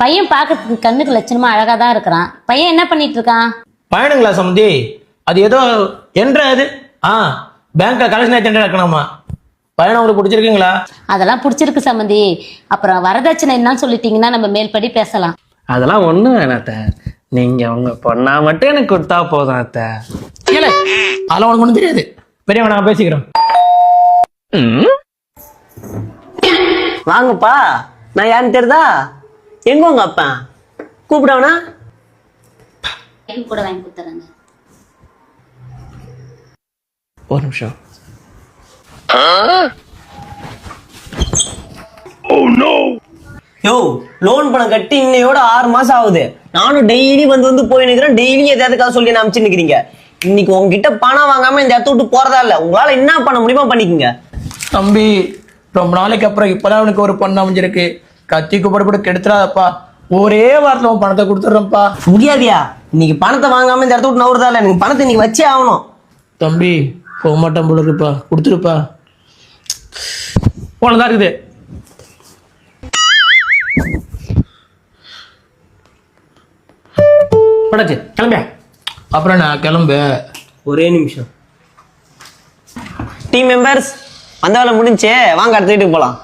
பையன் பார்க்கறதுக்கு கண்ணுக்கு லட்சணமா அழகா தான் இருக்கிறான். பையன் என்ன பண்ணிட்டு இருக்கான்? பையனுங்களா சம்பந்தி? அது ஏதோ அது பேங்க்ல கலெக்ஷன் ஏஜென்டா இருக்கணுமா? பையனை உங்களுக்கு பிடிச்சிருக்குங்களா? அதெல்லாம் பிடிச்சிருக்கு சம்பந்தி. அப்புறம் வரதட்சணை என்னன்னு சொல்லிட்டீங்கன்னா நம்ம மேல்படி பேசலாம். அதெல்லாம் ஒண்ணும் வேணாத்த, நீங்க உங்க பொண்ணா மட்டும் எனக்கு கொடுத்தா போதும் அத்தை. கேளு, அதெல்லாம் உனக்கு ஒன்றும் தெரியாது. பெரியவன் நான் பேசிக்கிறோம். வாங்கப்பா, நான் யாருன்னு தெரியுதா? எங்க உங்க அப்பா கூப்பிடவனா? கூட வாங்கி கொடுத்துறாங்க. ஒரு நிமிஷம். யோ, லோன் பணம் கட்டி இன்னையோட 6 மாசம் ஆகுது. நானும் டெய்லி வந்து போய் நிக்கிறேன். டெய்லி எதாவது சொல்லி நான் நிக்கிறீங்க. இன்னைக்கு உங்ககிட்ட பணம் வாங்காம இந்த இடத்த விட்டு போறதா இல்ல. உங்களால என்ன பண்ண முடியுமா பண்ணிக்கங்க. தம்பி, ரொம்ப நாளைக்கு அப்புறம் இப்பதான் அவனுக்கு ஒரு பொண்ணு அமைஞ்சிருக்கு. கத்தி கூப்பிட கெடுத்துறாதப்பா. ஒரே வாரத்துல உன் பணத்தை கொடுத்துட்றேன்ப்பா. முடியாதியா? இன்னைக்கு பணத்தை வாங்காம இந்த இடத்த விட்டு நவுறதா இல்ல. நீங்க பணத்தை இன்னைக்கு வச்சே ஆகணும். தம்பி, போக மாட்டேன் போல இருக்குப்பா. கொடுத்துருப்பா. போனதான் இருக்குது. படாச்சு கிளம்பியா? அப்புறம் நான் கிளம்பு. ஒரே நிமிஷம். டீம் மெம்பர்ஸ், அந்த வேலை முடிஞ்சே, வாங்க அடுத்த வீட்டுக்கு போலாம்.